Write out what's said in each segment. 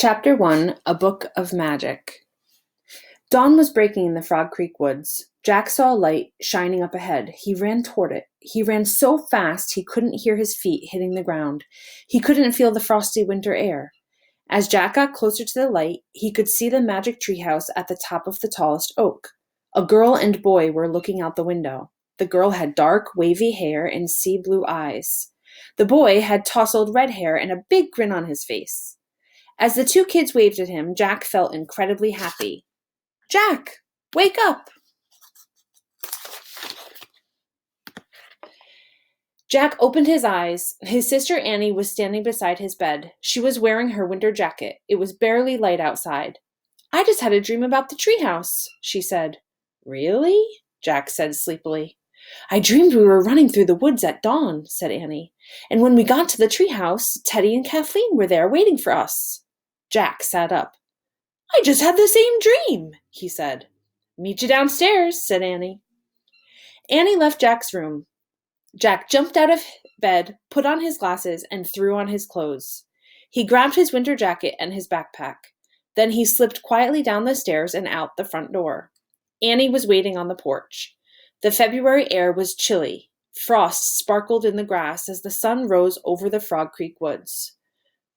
Chapter 1 A Book of Magic. Dawn was breaking in the Frog Creek woods. Jack saw a light shining up ahead. He ran toward it. He ran so fast he couldn't hear his feet hitting the ground. He couldn't feel the frosty winter air. As Jack got closer to the light, he could see the magic treehouse at the top of the tallest oak. A girl and boy were looking out the window. The girl had dark, wavy hair and sea-blue eyes. The boy had tousled red hair and a big grin on his face. As the two kids waved at him, Jack felt incredibly happy. "Jack, wake up!" Jack opened his eyes. His sister Annie was standing beside his bed. She was wearing her winter jacket. It was barely light outside. "I just had a dream about the treehouse," she said. "Really?" Jack said sleepily. "I dreamed we were running through the woods at dawn," said Annie. "And when we got to the treehouse, Teddy and Kathleen were there waiting for us." Jack sat up. "I just had the same dream," he said. "Meet you downstairs," said Annie. Annie left Jack's room. Jack jumped out of bed, put on his glasses, and threw on his clothes. He grabbed his winter jacket and his backpack. Then he slipped quietly down the stairs and out the front door. Annie was waiting on the porch. The February air was chilly. Frost sparkled in the grass as the sun rose over the Frog Creek woods.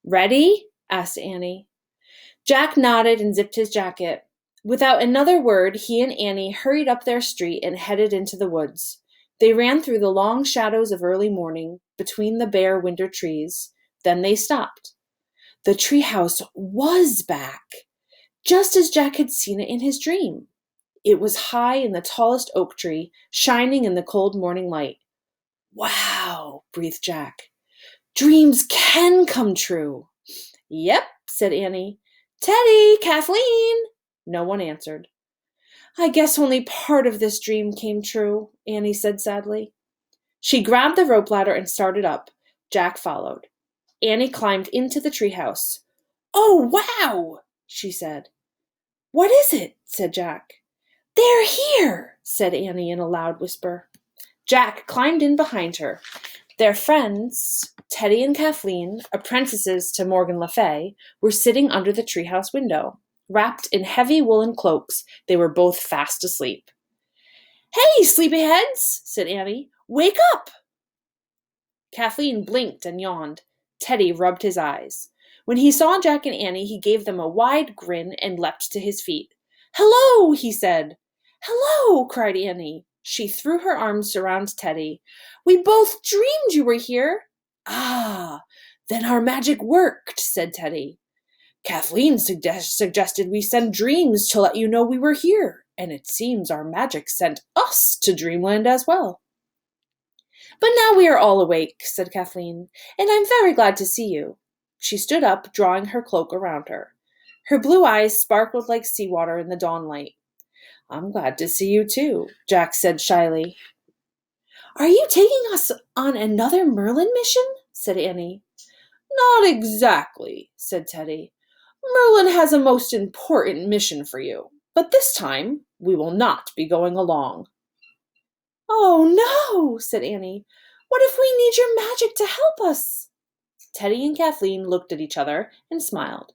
"Ready?" asked Annie. Jack nodded and zipped his jacket. Without another word, he and Annie hurried up their street and headed into the woods. They ran through the long shadows of early morning, between the bare winter trees. Then they stopped. The treehouse was back, just as Jack had seen it in his dream. It was high in the tallest oak tree, shining in the cold morning light. "Wow," breathed Jack. "Dreams can come true." "Yep," said Annie. "Teddy, Kathleen!" No one answered. "I guess only part of this dream came true," Annie said sadly. She grabbed the rope ladder and started up. Jack followed. Annie climbed into the treehouse. "Oh, wow," she said. "What is it?" said Jack. "They're here," said Annie in a loud whisper. Jack climbed in behind her. Their friends, Teddy and Kathleen, apprentices to Morgan Le Fay, were sitting under the treehouse window. Wrapped in heavy woolen cloaks, they were both fast asleep. "Hey, sleepyheads," said Annie. "Wake up!" Kathleen blinked and yawned. Teddy rubbed his eyes. When he saw Jack and Annie, he gave them a wide grin and leapt to his feet. "Hello," he said. "Hello," cried Annie. She threw her arms around Teddy. "We both dreamed you were here." "Ah, then our magic worked," said Teddy. "Kathleen suggested we send dreams to let you know we were here, and it seems our magic sent us to Dreamland as well." "But now we are all awake," said Kathleen, "and I'm very glad to see you." She stood up, drawing her cloak around her. Her blue eyes sparkled like seawater in the dawnlight. "I'm glad to see you too," Jack said shyly. "Are you taking us on another Merlin mission?" said Annie. "Not exactly," said Teddy. "Merlin has a most important mission for you, but this time we will not be going along." "Oh no," said Annie. "What if we need your magic to help us?" Teddy and Kathleen looked at each other and smiled.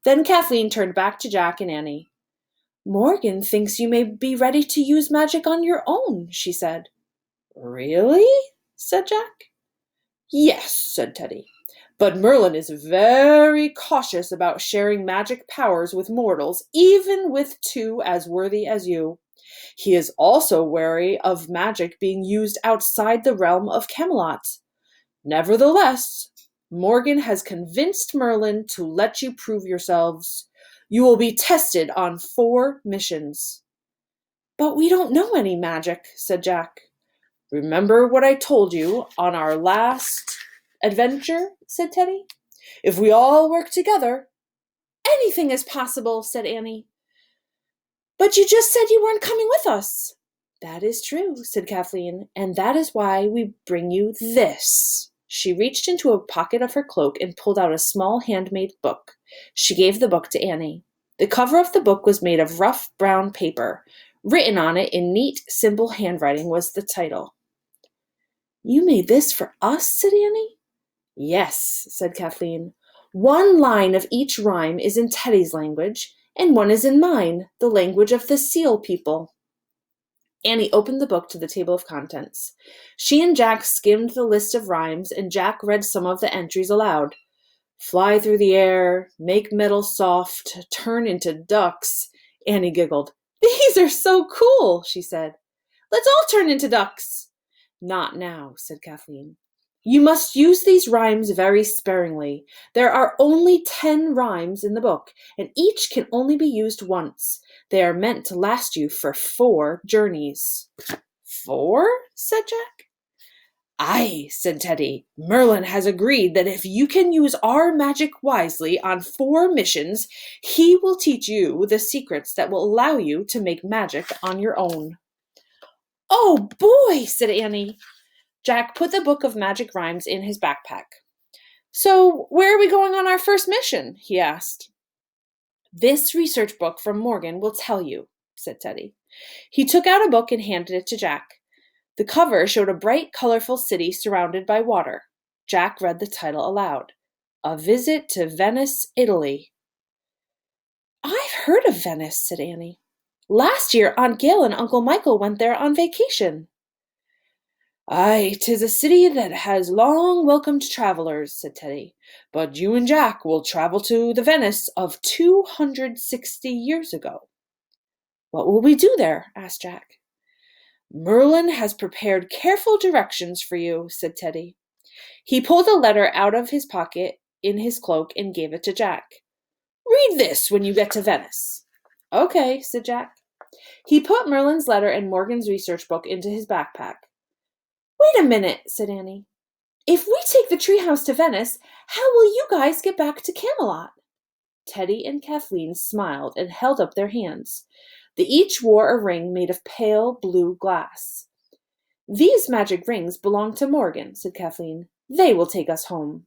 Then Kathleen turned back to Jack and Annie. "Morgan thinks you may be ready to use magic on your own," she said. "Really?" said Jack. "Yes," said Teddy. "But Merlin is very cautious about sharing magic powers with mortals, even with two as worthy as you. He is also wary of magic being used outside the realm of Camelot. Nevertheless, Morgan has convinced Merlin to let you prove yourselves. You will be tested on 4 missions." "But we don't know any magic," said Jack. "Remember what I told you on our last adventure?" said Teddy. "If we all work together—" "Anything is possible," said Annie. "But you just said you weren't coming with us." "That is true," said Kathleen, "and that is why we bring you this." She reached into a pocket of her cloak and pulled out a small handmade book. She gave the book to Annie. The cover of the book was made of rough brown paper. Written on it in neat, simple handwriting was the title. "You made this for us?" said Annie. "Yes," said Kathleen. One line of each rhyme is in Teddy's language, and one is in mine, the language of the seal people. Annie opened the book to the table of contents. She and Jack skimmed the list of rhymes, and Jack read some of the entries aloud. Fly through the air, make metal soft, turn into ducks. Annie giggled. These are so cool, she said. Let's all turn into ducks. Not now, said Kathleen. You must use these rhymes very sparingly. There are only 10 rhymes in the book, and each can only be used once. They are meant to last you for 4 journeys. 4? said Jack. Aye, said Teddy. Merlin has agreed that if you can use our magic wisely on 4 missions, he will teach you the secrets that will allow you to make magic on your own. Oh, boy, said Annie. Jack put the book of magic rhymes in his backpack. So, where are we going on our first mission? He asked. This research book from Morgan will tell you, said Teddy. He took out a book and handed it to Jack. The cover showed a bright, colorful city surrounded by water. Jack read the title aloud. A Visit to Venice, Italy. I've heard of Venice, said Annie. Last year, Aunt Gail and Uncle Michael went there on vacation. Aye, 'tis a city that has long welcomed travelers, said Teddy. But you and Jack will travel to the Venice of 260 years ago. What will we do there? asked Jack. Merlin has prepared careful directions for you, said Teddy. He pulled a letter out of his pocket in his cloak and gave it to Jack. Read this when you get to Venice. Okay, said Jack. He put Merlin's letter and Morgan's research book into his backpack. Wait a minute, said Annie. If we take the treehouse to Venice, how will you guys get back to Camelot? Teddy and Kathleen smiled and held up their hands. They each wore a ring made of pale blue glass. These magic rings belong to Morgan, said Kathleen. They will take us home.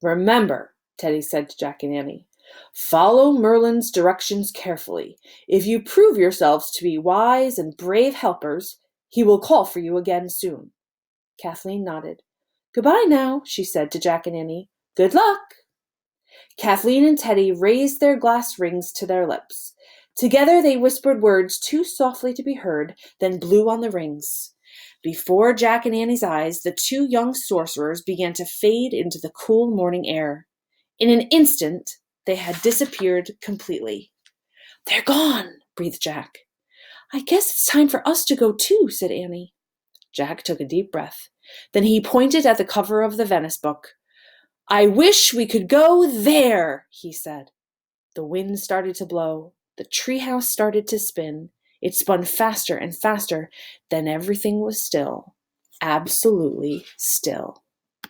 Remember, Teddy said to Jack and Annie, follow Merlin's directions carefully. If you prove yourselves to be wise and brave helpers, he will call for you again soon. Kathleen nodded. Goodbye now, she said to Jack and Annie. Good luck. Kathleen and Teddy raised their glass rings to their lips. Together they whispered words too softly to be heard, then blew on the rings. Before Jack and Annie's eyes, the 2 young sorcerers began to fade into the cool morning air. In an instant, they had disappeared completely. They're gone, breathed Jack. I guess it's time for us to go too, said Annie. Jack took a deep breath. Then he pointed at the cover of the Venice book. I wish we could go there, he said. The wind started to blow. The treehouse started to spin. It spun faster and faster. Then everything was still. Absolutely still.